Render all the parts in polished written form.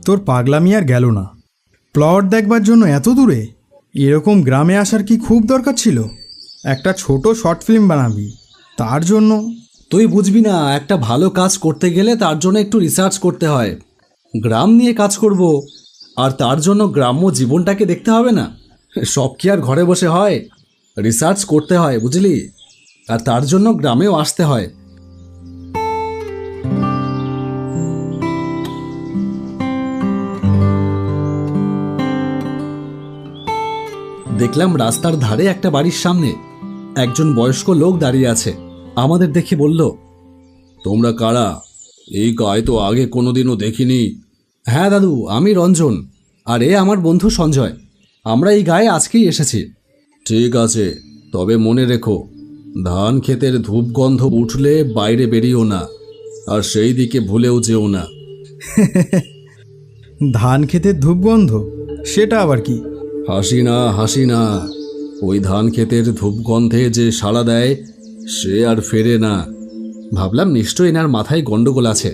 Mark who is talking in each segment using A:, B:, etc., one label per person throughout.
A: তোর পাগলামি আর গেল না। প্লট দেখবার জন্য এত দূরে? এরকম গ্রামে আসার কি খুব দরকার ছিল? একটা ছোট শর্ট ফিল্ম বানাবি, তার জন্য?
B: তুই বুঝবি না, একটা ভালো কাজ করতে গেলে তার জন্য একটু রিসার্চ করতে হয়। গ্রাম নিয়ে কাজ করব, আর তার জন্য গ্রাম্য জীবনটাকে দেখতে হবে না? সব কি আর ঘরে বসে হয়? রিসার্চ করতে হয়, বুঝলি? আর তার জন্য গ্রামেও আসতে হয়। দেখলাম রাস্তার ধারে একটা বাড়ির সামনে একজন বয়স্ক লোক দাঁড়িয়ে আছে। আমাদের দেখে বলল, তোমরা কারা? এই গায়ে তো আগে কোনোদিনও দেখিনি। হ্যাঁ দাদু, আমি রঞ্জন, আর এ আমার বন্ধু সঞ্জয়। আমরা এই গায়ে আজকেই এসেছি। ঠিক আছে, তবে মনে রেখো, ধান ক্ষেতের ধূপ গন্ধ উঠলে বাইরে বেরিও না, আর সেই দিকে ভুলেও যেও না।
A: ধান ক্ষেতের ধূপগন্ধ? সেটা আবার কি?
B: হাসি না, ওই ধান ক্ষেতের ধূপগন্ধে যে সাড়া দেয় সে আর ফেরে না। ভাবলাম নিশ্চয়ই এনার মাথায় গন্ডগোল আছে,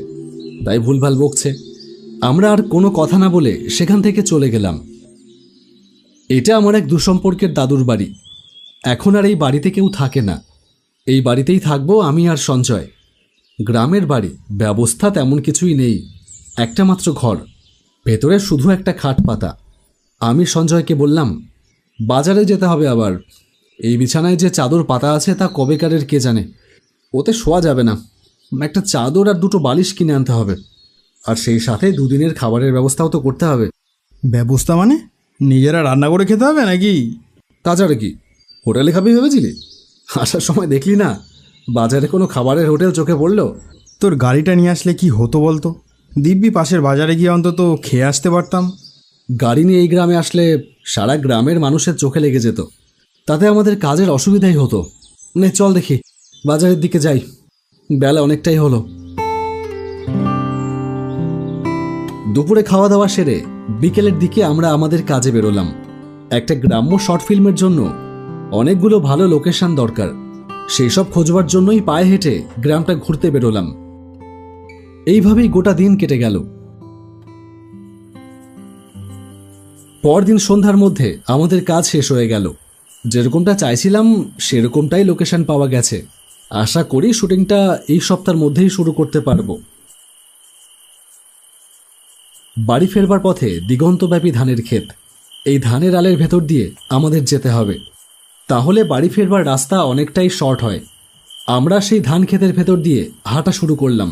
B: তাই ভুলভাল বকছে। আমরা আর কোনো কথা না বলে সেখান থেকে চলে গেলাম। এটা আমার এক দুঃসম্পর্কের দাদুর বাড়ি। এখন আর এই বাড়িতে কেউ থাকে না। এই বাড়িতেই থাকবো আমি আর সঞ্জয়। গ্রামের বাড়ি, ব্যবস্থা তেমন কিছুই নেই। একটা মাত্র ঘর, ভেতরে শুধু একটা খাট পাতা। আমি সঞ্জয়কে বললাম, বাজারে যেতে হবে আবার। এই বিছানায় যে চাদর পাতা আছে তা কবেকারের কে জানে, ওতে শোয়া যাবে না। একটা চাদর আর দুটো বালিশ কিনে আনতে হবে, আর সেই সাথে দুদিনের খাবারের ব্যবস্থাও তো করতে হবে।
A: ব্যবস্থা মানে? নিজেরা রান্না করে খেতে হবে নাকি?
B: তাছাড়া কি, হোটেলে খাবি ভেবেছিলি? আসার সময় দেখলি না বাজারে কোনো খাবারের হোটেল চোখে পড়লো?
A: তোর গাড়িটা নিয়ে আসলে কি হতো বলতো? দিব্যি পাশের বাজারে গিয়ে অন্তত খেয়ে আসতে পারতাম।
B: গাড়ি নিয়ে এই গ্রামে আসলে সারা গ্রামের মানুষের চোখে লেগে যেত, তাতে আমাদের কাজের অসুবিধাই হতো। নে চল দেখি, বাজারের দিকে যাই, বেলা অনেকটাই হলো। দুপুরে খাওয়া দাওয়া সেরে বিকেলের দিকে আমরা আমাদের কাজে বেরোলাম। একটা গ্রাম্য শর্ট ফিল্মের জন্য অনেকগুলো ভালো লোকেশন দরকার, সেই সব খোঁজবার জন্যই পায়ে হেঁটে গ্রামটা ঘুরতে বেরোলাম। এইভাবেই গোটা দিন কেটে গেল। পরদিন সন্ধ্যার মধ্যে আমাদের কাজ শেষ হয়ে গেল। যেরকমটা চাইছিলাম সেরকমটাই লোকেশন পাওয়া গেছে। আশা করি শুটিংটা এই সপ্তাহের মধ্যেই শুরু করতে পারবো। বাড়ি ফেরবার পথে দিগন্তব্যাপী ধানের ক্ষেত। এই ধানের আলের ভেতর দিয়ে আমাদের যেতে হবে, তাহলে বাড়ি ফেরবার রাস্তা অনেকটাই শর্ট হয়। আমরা সেই ধান ক্ষেতের ভেতর দিয়ে হাঁটা শুরু করলাম।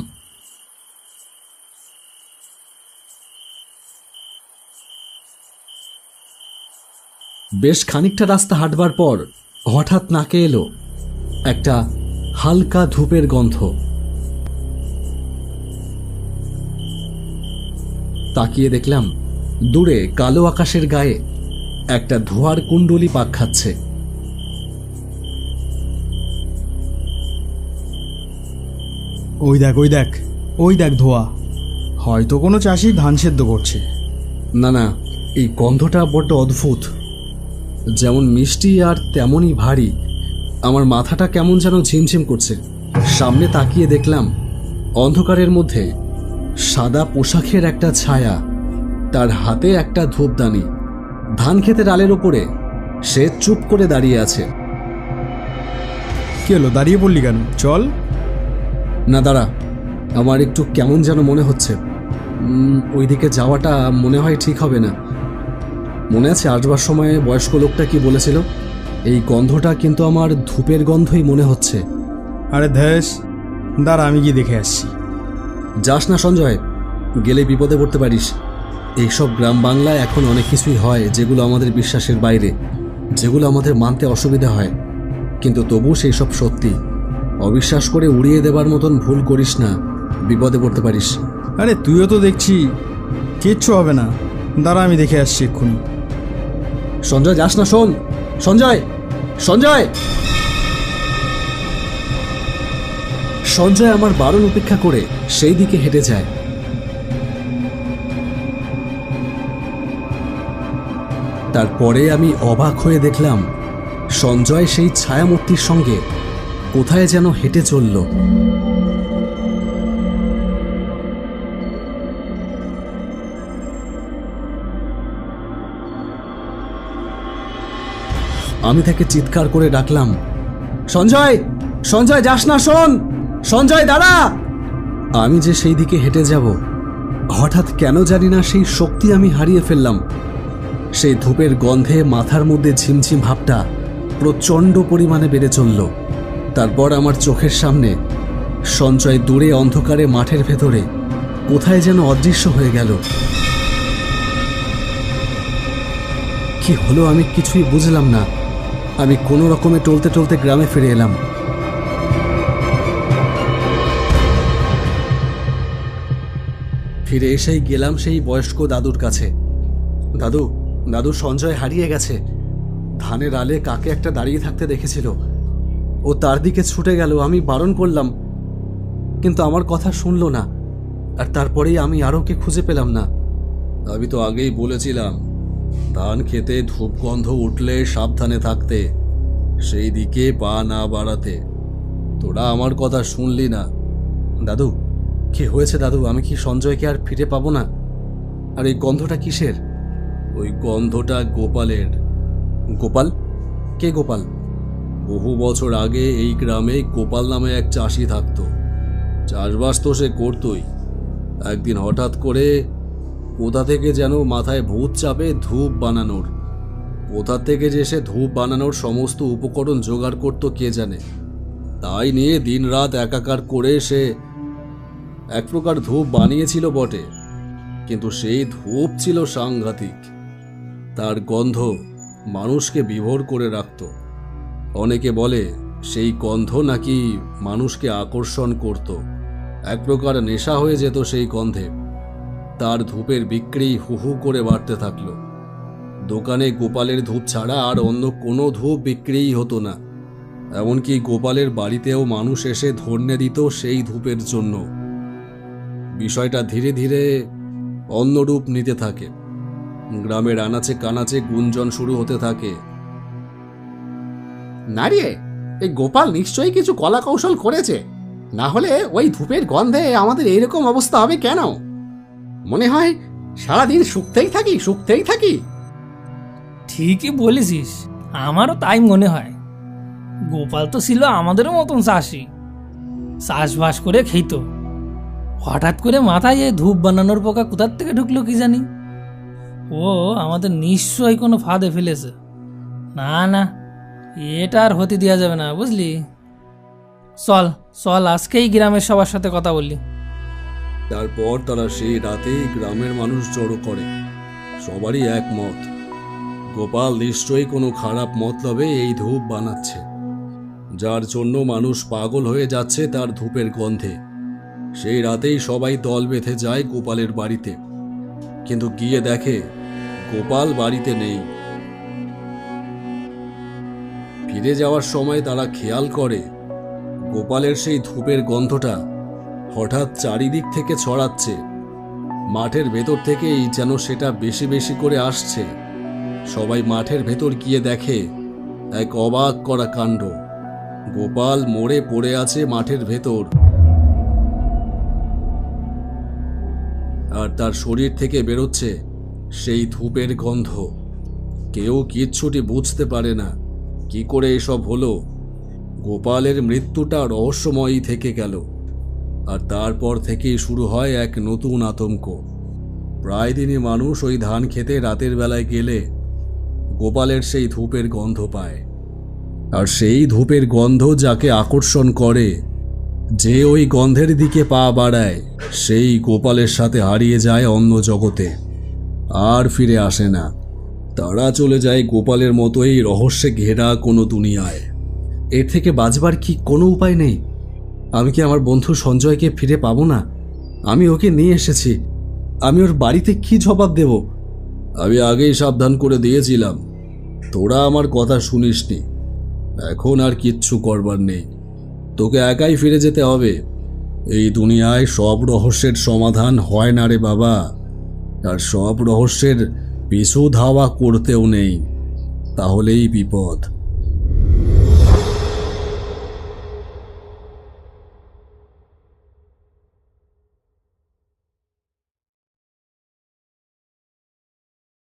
B: বেশ খানিকটা রাস্তা হাঁটবার পর হঠাৎ নাকে এলো একটা হালকা ধূপের গন্ধ। তাকিয়ে দেখলাম দূরে কালো আকাশের গায়ে একটা ধোঁয়ার কুণ্ডলি পাক খাচ্ছে।
A: ওই দেখ ওই দেখ ওই দেখ ধোঁয়া, হয়তো কোনো চাষি ধান সেদ্ধ করছে।
B: না না, এই গন্ধটা বড্ড অদ্ভুত, যেমন মিষ্টি আর তেমনই ভারী। আমার মাথাটা কেমন যেন ঝিমঝিম করছে। সামনে তাকিয়ে দেখলাম অন্ধকারের মধ্যে সাদা পোশাকের একটা ছায়া, তার হাতে একটা ধূপদানি। ধান ক্ষেতের আলের ওপরে সে চুপ করে দাঁড়িয়ে আছে।
A: কি হলো, দাঁড়িয়ে পড়লি কেন? চল।
B: না দাঁড়া, আমার একটু কেমন যেন মনে হচ্ছে। ওইদিকে যাওয়াটা মনে হয় ঠিক হবে না। মনে আছে আসবার সময় বয়স্ক লোকটা কি বলেছিল? এই গন্ধটা কিন্তু আমার ধূপের গন্ধই মনে হচ্ছে।
A: আরে ধ্যাস, দাঁড়া আমি গিয়ে দেখে আসছি।
B: যাস না সঞ্জয়, গেলে বিপদে পড়তে পারিস। এইসব গ্রাম বাংলায় এখন অনেক কিছুই হয় যেগুলো আমাদের বিশ্বাসের বাইরে, যেগুলো আমাদের মানতে অসুবিধা হয়, কিন্তু তবু সেই সব সত্যি। অবিশ্বাস করে উড়িয়ে দেবার মতন ভুল করিস না, বিপদে পড়তে পারিস।
A: আরে তুইও তো দেখছি কিচ্ছু হবে না, দাঁড়া আমি দেখে আসছি এক্ষুনি।
B: সঞ্জয় যাস না, শোন সঞ্জয়, সঞ্জয়। সঞ্জয় আমার বারণ উপেক্ষা করে সেই দিকে হেঁটে যায়। তারপরে আমি অবাক হয়ে দেখলাম সঞ্জয় সেই ছায়ামূর্তির সঙ্গে কোথায় যেন হেঁটে চলল। আমি তাকে চিৎকার করে ডাকলাম, সঞ্জয়, সঞ্জয় যাস না, শোন, সঞ্জয় দাঁড়া। আমি যে সেই দিকে হেঁটে যাব, হঠাৎ কেন জানি না সেই শক্তি আমি হারিয়ে ফেললাম। সেই ধূপের গন্ধে মাথার মধ্যে ঝিমঝিম ভাবটা প্রচণ্ড পরিমাণে বেড়ে চলল। তারপর আমার চোখের সামনে সঞ্জয় দূরে অন্ধকারে মাঠের ভেতরে কোথায় যেন অদৃশ্য হয়ে গেল। কি হলো আমি কিছুই বুঝলাম না। আমি কোনো রকমে টলতে টলতে গ্রামে ফিরে এলাম। ফিরে এসেই গেলাম সেই বয়স্ক দাদুর কাছে। দাদু, দাদু, সঞ্জয় হারিয়ে গেছে। ধানের আলে কাকে একটা দাঁড়িয়ে থাকতে দেখেছিল, ও তার দিকে ছুটে গেল। আমি বারণ করলাম, কিন্তু আমার কথা শুনলো না। আর তারপরেই আমি আর ওকে খুঁজে পেলাম না। আমি তো আগেই বলেছিলাম, ধান খেতে ধূপ গন্ধ উঠলে সাবধানে থাকতে, সেই দিকে পা না বাড়াতে। তোরা আমার কথা শুনলি না। দাদু, কি হয়েছে দাদু? আমি কি সঞ্জয়কে আর ফিরে পাবো না? আর এই গন্ধটা কিসের? ওই গন্ধটা গোপালের। গোপাল? কে গোপাল? বহু বছর আগে এই গ্রামে গোপাল নামে এক চাষি থাকতো। চাষবাস তো সে করতই। একদিন হঠাৎ করে কোথা থেকে যেন মাথায় ভূত চাপে ধূপ বানানোর। কোথা থেকে যে সে ধূপ বানানোর সমস্ত উপকরণ জোগাড় করত কে জানে। তাই নিয়ে দিনরাত একাকার করে সে এক প্রকার ধূপ বানিয়েছিল বটে, কিন্তু সেই ধূপ ছিল সাংঘাতিক। তার গন্ধ মানুষকে বিভোর করে রাখত। অনেকে বলে সেই গন্ধ নাকি মানুষকে আকর্ষণ করত। এক প্রকার নেশা হয়ে যেত সেই গন্ধে। তার ধূপের বিক্রি হু হু করে বাড়তে থাকলো। দোকানে গোপালের ধূপ ছাড়া আর অন্য কোনো ধূপ বিক্রিই হতো না। এমনকি গোপালের বাড়িতেও মানুষ এসে ধন্যে দিত সেই ধূপের জন্য। বিষয়টা ধীরে ধীরে অন্য রূপ নিতে থাকে। গ্রামের আনাচে কানাচে গুঞ্জন শুরু হতে থাকে।
C: না রে, এই গোপাল নিশ্চয়ই কিছু কলা কৌশল করেছে, না হলে ওই ধূপের গন্ধে আমাদের এইরকম অবস্থা হবে কেন? মনে হয় সারাদিন শুকতেই থাকি।
D: ঠিকই বলেছিস, আমারও তাই মনে হয়। গোপাল তো ছিল আমাদেরও মতন চাষি, চাষবাস করে খেত। হঠাৎ করে মাথায় এই ধূপ বানানোর পোকা কোথার থেকে ঢুকলো কি জানি। ও আমাদের নিশ্চয়ই কোনো ফাঁদে ফেলেছে। না না, এটা আর হতে দেওয়া যাবে না, বুঝলি? চল চল, আজকেই গ্রামের সবার সাথে কথা বললি।
B: তারপর তারা সেই রাতেই গ্রামের মানুষ জড়ো করে। সবারই একমত, গোপাল নিশ্চয়ই কোনো খারাপ মতলবে এই ধূপ বানাচ্ছে, যার জন্য মানুষ পাগল হয়ে যাচ্ছে তার ধূপের গন্ধে। সেই রাতেই সবাই দল বেঁধে যায় গোপালের বাড়িতে, কিন্তু গিয়ে দেখে গোপাল বাড়িতে নেই। ফিরে যাওয়ার সময় তারা খেয়াল করে গোপালের সেই ধূপের গন্ধটা হঠাৎ চারিদিক থেকে ছড়াচ্ছে। মাঠের ভেতর থেকেই যেন সেটা বেশি বেশি করে আসছে। সবাই মাঠের ভেতর গিয়ে দেখে এক অবাক করা কাণ্ড। গোপাল মরে পড়ে আছে মাঠের ভেতর, আর তার শরীর থেকে বেরোচ্ছে সেই ধূপের গন্ধ। কেউ কিচ্ছুটি বুঝতে পারে না কি করে এসব হলো। গোপালের মৃত্যুটা রহস্যময়ই থেকে গেল। আর তারপর থেকেই শুরু হয় এক নতুন আতঙ্ক। প্রায় দিনই মানুষ ওই ধান খেতে রাতের বেলায় গেলে গোপালের সেই ধূপের গন্ধ পায়। আর সেই ধূপের গন্ধ যাকে আকর্ষণ করে, যে ওই গন্ধের দিকে পা বাড়ায়, সেই গোপালের সাথে হারিয়ে যায় অন্য জগতে, আর ফিরে আসে না। তারা চলে যায় গোপালের মতোই রহস্যে ঘেরা কোনো দুনিয়ায়। এর থেকে বাঁচবার কি কোনো উপায় নেই? আমি কি আমার বন্ধু সঞ্জয়কে ফিরে পাবো না? আমি ওকে নিয়ে এসেছি, আমি ওর বাড়িতে কি জবাব দেব? আমি আগেই সাবধান করে দিয়েছিলাম, তোরা আমার কথা শুনিসনি। এখন আর কিচ্ছু করবার নেই, তোকে একাই ফিরে যেতে হবে। এই দুনিয়ায় সব রহস্যের সমাধান হয় না রে বাবা, আর সব রহস্যের পিছু ধাওয়া করতেও নেই, তাহলেই বিপদ।